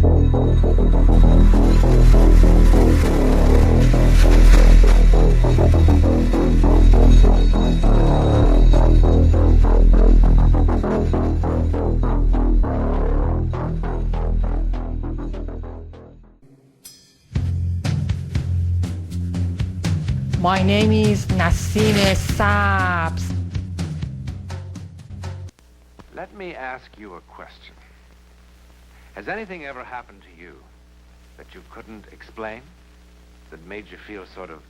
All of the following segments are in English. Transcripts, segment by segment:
My name is Nassine Saps. Let me ask you a question. Has anything ever happened to you that you couldn't explain? That made you feel sort of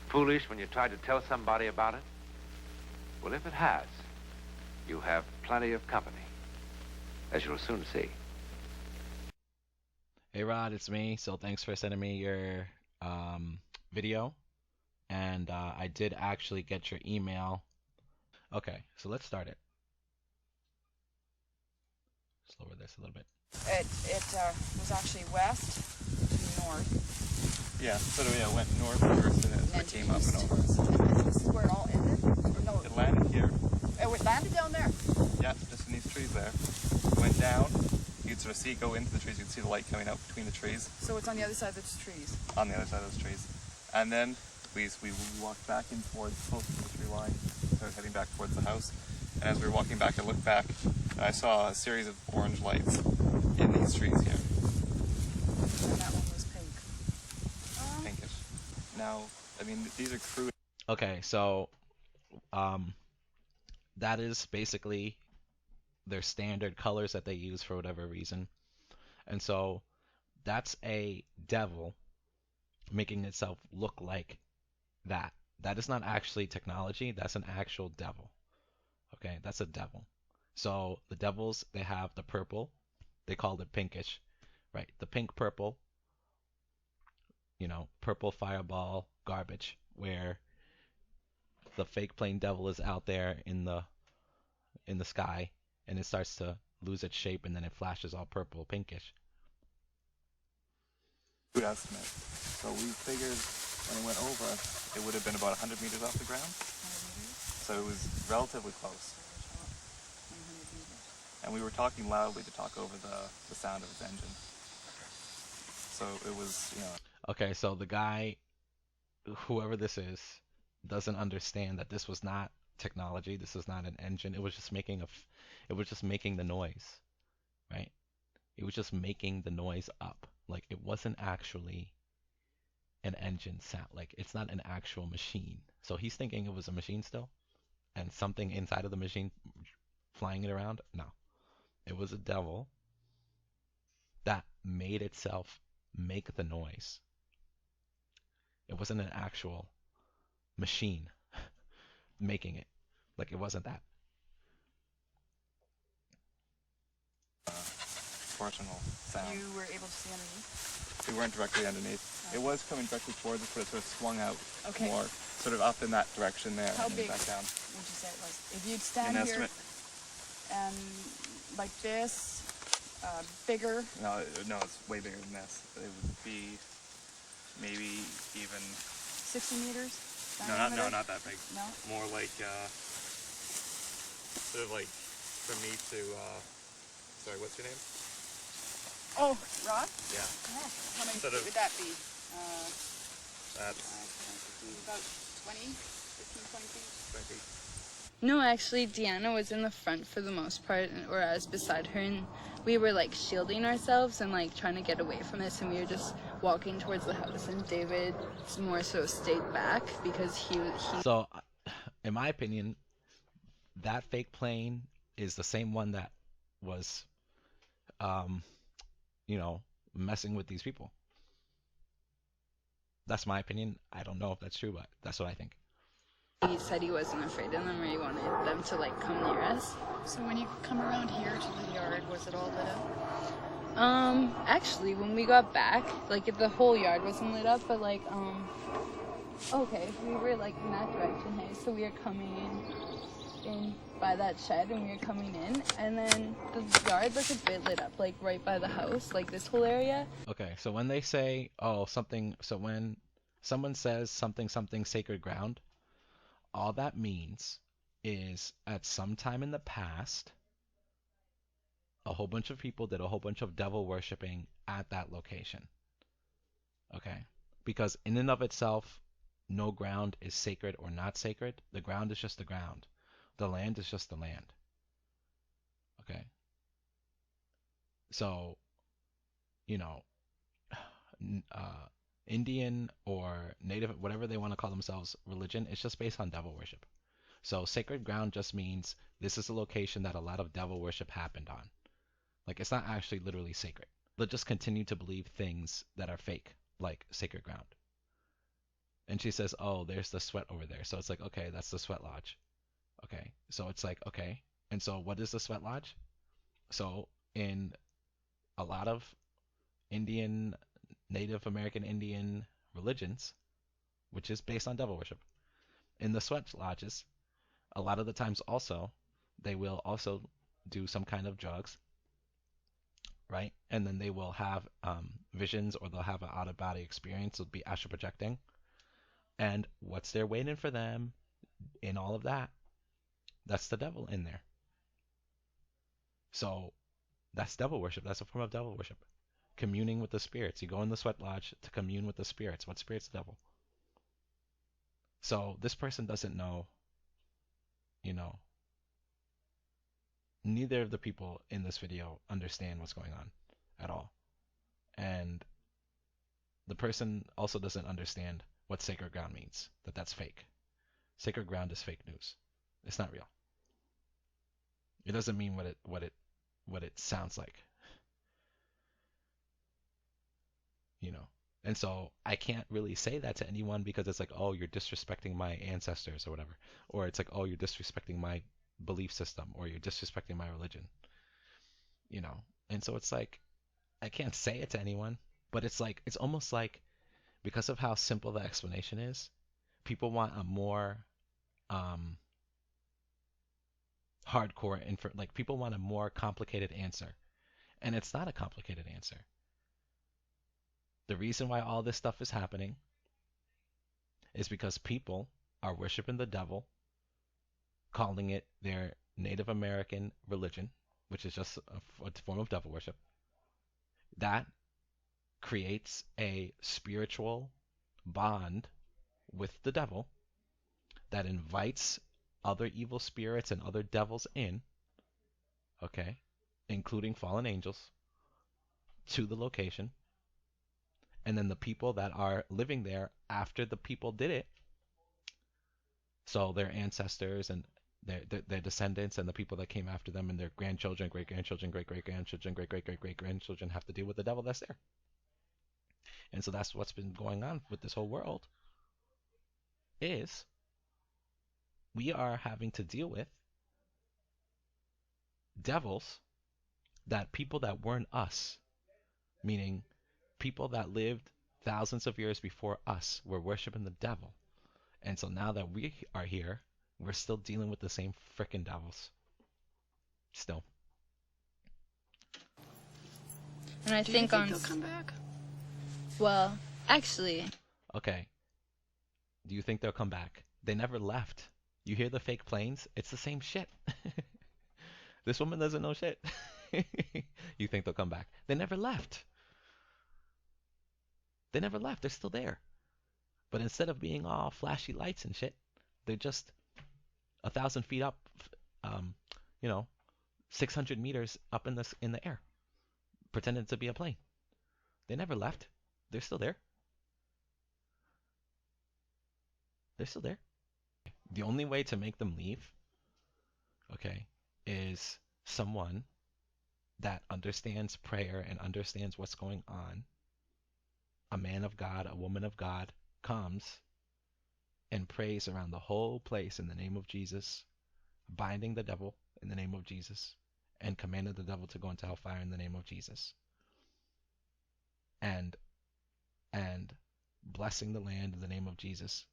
foolish when you tried to tell somebody about it? Well, if it has, you have plenty of company, as you'll soon see. Hey Rod, it's me. So thanks for sending me your video. And I did actually get your email. Okay, so let's start it. Just lower this a little bit. It was actually west to north. Yeah, so it went north first and then it came up and over. This is where it all ended? Or no, It landed here. it landed down there? Yeah, just in these trees there. Went down. You'd sort of see it go into the trees. You'd see the light coming out between the trees. So it's on the other side of those trees? On the other side of those trees. And then we walked back in towards, close to the tree line, started heading back towards the house. And as we were walking back, I looked back and I saw a series of orange lights in these trees here. And that one was pink. Pinkish. Now, I mean, these are crude. Okay, so that is basically their standard colors that they use for whatever reason. And so that's a devil making itself look like that. That is not actually technology. That's an actual devil. Okay, that's a devil. So the devils, they have the purple. They called it pinkish, right? The pink purple, purple fireball garbage, where the fake plane devil is out there in the sky, and it starts to lose its shape, and then it flashes all purple, pinkish. Good estimate. So we figured when it went over, it would have been about 100 meters off the ground. 100 meters? So it was relatively close. 100 meters. And we were talking loudly to talk over the sound of its engine. So it was, Okay, so the guy, whoever this is, doesn't understand that this was not technology. This was not an engine. It was just making the noise, right? It was just making the noise up. Like, it wasn't actually an engine sound. Like, it's not an actual machine. So he's thinking it was a machine still, and something inside of the machine flying it around. No, it was a devil that made itself make the noise. It wasn't an actual machine making it. Like, it wasn't that. torsional sound. You were able to see underneath? We weren't directly underneath. Oh. It was coming directly towards us, but it sort of swung out Okay. more, sort of up in that direction there. How and then big back down. would you say it was? If you'd stand An here estimate? and like this, bigger, No, it's way bigger than this. It would be maybe even. 60 meters? No, diameter? not that big. No? More like, sort of like from me to, sorry, what's your name? Oh, Rod? Yeah. Oh, how many Sort feet of- would that be? That's About 20, 15, 20 feet? 20. No, actually, Deanna was in the front for the most part, or I was beside her, and we were like shielding ourselves and like trying to get away from this, and we were just walking towards the house, and David more so stayed back because he. So, in my opinion, that fake plane is the same one that was, messing with these people. That's my opinion. I don't know if that's true, but that's what I think. He said he wasn't afraid of them, or he wanted them to like come near us. So when you come around here to the yard, was it all lit up? Actually, when we got back, like the whole yard wasn't lit up, but like, okay, we were like in that direction, hey, so we were coming in by that shed, and we were coming in, and then the yard was a bit lit up, like right by the house, like this whole area. Okay, so when they say, when someone says something sacred ground, all that means is at some time in the past, a whole bunch of people did a whole bunch of devil worshipping at that location. Okay? Because in and of itself, no ground is sacred or not sacred. The ground is just the ground. The land is just the land. Okay? So, you know, Indian or Native, whatever they want to call themselves, religion, it's just based on devil worship. So sacred ground just means this is a location that a lot of devil worship happened on. Like, it's not actually literally sacred. They'll just continue to believe things that are fake, like sacred ground. And she says, oh, there's the sweat over there. So it's like, okay, that's the sweat lodge. Okay, so it's like, okay. And so what is the sweat lodge? So in a lot of Indian, Native American Indian religions, which is based on devil worship, in the sweat lodges, a lot of the times also, they will also do some kind of drugs, right? And then they will have visions, or they'll have an out-of-body experience. It'll be astral projecting. And what's there waiting for them in all of that? That's the devil in there. So that's devil worship. That's a form of devil worship. Communing with the spirits. You go in the sweat lodge to commune with the spirits. What spirit's the devil? So this person doesn't know, you know, neither of the people in this video understand what's going on at all. And the person also doesn't understand what sacred ground means, that's fake. Sacred ground is fake news. It's not real. It doesn't mean what it sounds like. You know. And so I can't really say that to anyone, because it's like, oh, you're disrespecting my ancestors or whatever. Or it's like, oh, you're disrespecting my belief system, or you're disrespecting my religion. You know. And so it's like, I can't say it to anyone, but it's like, it's almost like, because of how simple the explanation is, people want a more hardcore like people want a more complicated answer. And it's not a complicated answer. The reason why all this stuff is happening is because people are worshiping the devil, calling it their Native American religion, which is just a form of devil worship. That creates a spiritual bond with the devil that invites other evil spirits and other devils in, okay, including fallen angels, to the location. And then the people that are living there after the people did it, so their ancestors and their descendants and the people that came after them and their grandchildren, great-grandchildren, great-great-grandchildren, great-great-great-great-grandchildren have to deal with the devil that's there. And so that's what's been going on with this whole world, is we are having to deal with devils that people that weren't us, meaning people that lived thousands of years before us, were worshiping the devil. And so now that we are here, we're still dealing with the same frickin' devils. Still. And I Do you think think they'll come back? Well, actually, Okay. Do you think they'll come back? They never left. You hear the fake planes? It's the same shit. This woman doesn't know shit. You think they'll come back? They never left. They never left. They're still there. But instead of being all flashy lights and shit, they're just 1,000 feet up, 600 meters up in the air, pretending to be a plane. They never left. They're still there. They're still there. The only way to make them leave, okay, is someone that understands prayer and understands what's going on. A man of God, a woman of God comes and prays around the whole place in the name of Jesus, binding the devil in the name of Jesus, and commanded the devil to go into hellfire in the name of Jesus. And blessing the land in the name of Jesus.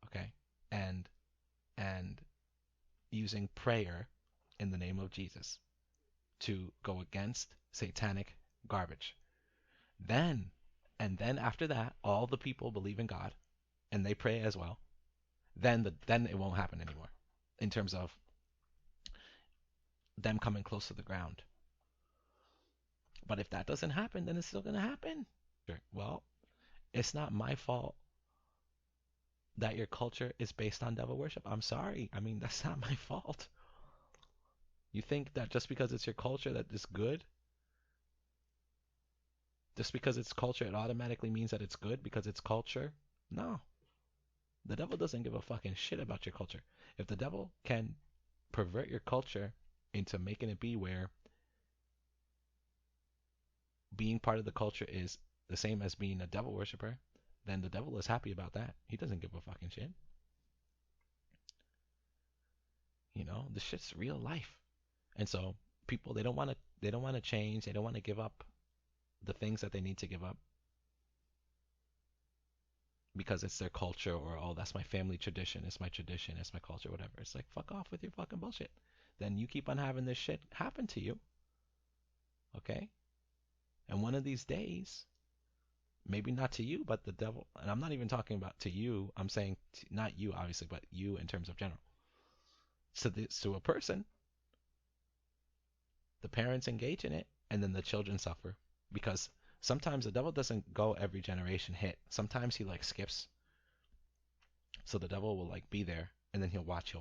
Okay? And using prayer in the name of Jesus to go against satanic garbage. Then after that, all the people believe in God and they pray as well. Then it won't happen anymore. In terms of them coming close to the ground. But if that doesn't happen, then it's still going to happen. Sure. Well, it's not my fault that your culture is based on devil worship. I'm sorry. I mean, that's not my fault. You think that just because it's your culture that it's good? Just because it's culture, it automatically means that it's good because it's culture? No. The devil doesn't give a fucking shit about your culture. If the devil can pervert your culture into making it be where being part of the culture is the same as being a devil worshiper, then the devil is happy about that. He doesn't give a fucking shit. You know, this shit's real life. And so people, they don't want to change, they don't want to give up the things that they need to give up because it's their culture, or oh, that's my family tradition, it's my culture, whatever. It's like, fuck off with your fucking bullshit. Then you keep on having this shit happen to you. Okay? And one of these days, maybe not to you, but the devil, and I'm not even talking about to you, I'm saying not you obviously, but you in terms of general. So to a person, the parents engage in it, and then the children suffer. Because sometimes the devil doesn't go every generation hit. Sometimes he like skips. So the devil will like be there, and then he'll watch.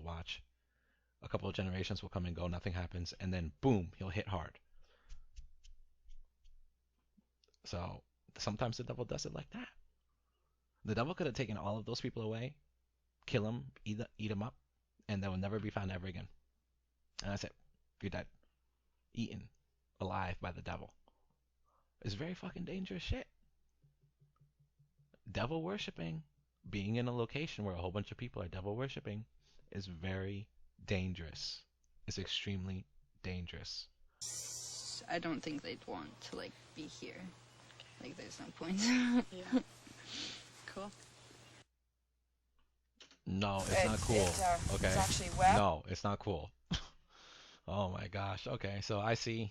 A couple of generations will come and go, nothing happens, and then boom, he'll hit hard. So sometimes the devil does it like that. The devil could have taken all of those people away, kill them, eat them up, and they will never be found ever again. And that's it. You're dead. Eaten alive by the devil. It's very fucking dangerous shit. Devil worshipping, being in a location where a whole bunch of people are devil worshipping, is very dangerous. It's extremely dangerous. I don't think they'd want to like be here. Like, there's no point. Yeah. Cool. No, it's not cool. Okay. It's actually web. No, it's not cool. Oh my gosh. Okay, so I see.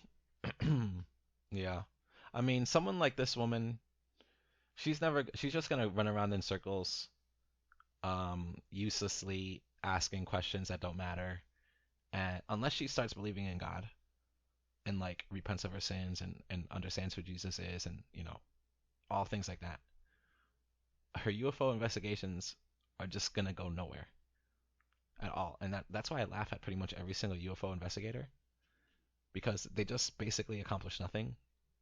Yeah. I mean, someone like this woman, she's just gonna run around in circles, uselessly asking questions that don't matter, and unless she starts believing in God and like repents of her sins and understands who Jesus is, and you know, all things like that, her UFO investigations are just gonna go nowhere at all. And that's why I laugh at pretty much every single UFO investigator, because they just basically accomplish nothing,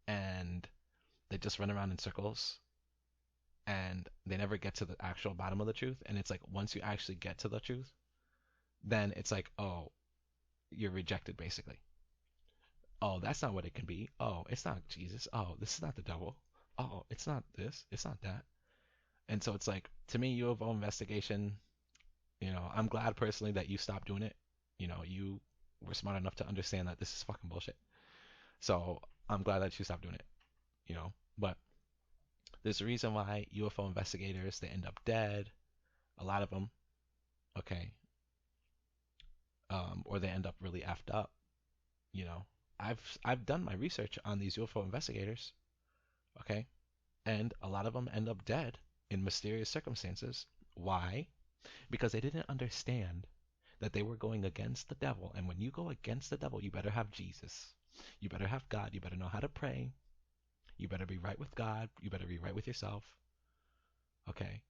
and they just run around in circles, and they never get to the actual bottom of the truth. And it's like, once you actually get to the truth, then it's like, oh, you're rejected basically. Oh, that's not what it can be. Oh, it's not Jesus. Oh, this is not the devil. Oh, it's not this. It's not that. And so it's like, to me, UFO investigation, you know, I'm glad personally that you stopped doing it. You know, you were smart enough to understand that this is fucking bullshit. So I'm glad that you stopped doing it, you know. But there's a reason why UFO investigators, they end up dead. A lot of them, okay. Or they end up really effed up, you know. I've done my research on these UFO investigators, okay, and a lot of them end up dead in mysterious circumstances. Why? Because they didn't understand that they were going against the devil. And when you go against the devil, you better have Jesus. You better have God. You better know how to pray. You better be right with God. You better be right with yourself. Okay?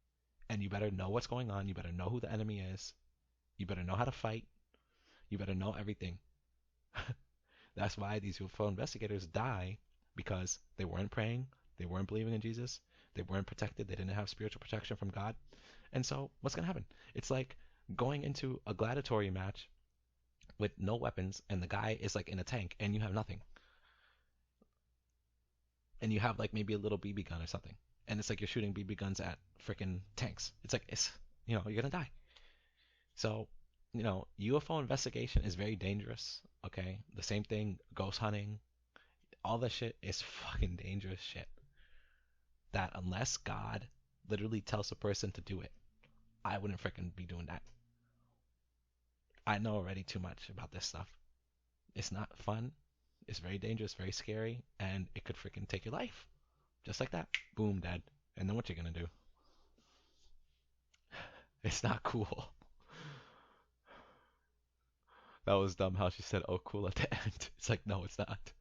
And you better know what's going on. You better know who the enemy is. You better know how to fight. You better know everything. That's why these UFO investigators die, because they weren't praying. They weren't believing in Jesus. They weren't protected. They didn't have spiritual protection from God. And so what's going to happen? It's like going into a gladiatory match with no weapons, and the guy is like in a tank, and you have nothing. And you have like maybe a little BB gun or something. And it's like you're shooting BB guns at freaking tanks. It's like, you know, you're going to die. So, you know, UFO investigation is very dangerous. Okay? The same thing, ghost hunting, all that shit is fucking dangerous shit. That unless God literally tells a person to do it, I wouldn't freaking be doing that. I know already too much about this stuff. It's not fun. It's very dangerous, very scary, and it could freaking take your life. Just like that. Boom, dead. And then what you gonna do? It's not cool. That was dumb how she said, "Oh, cool" at the end. It's like, no, it's not.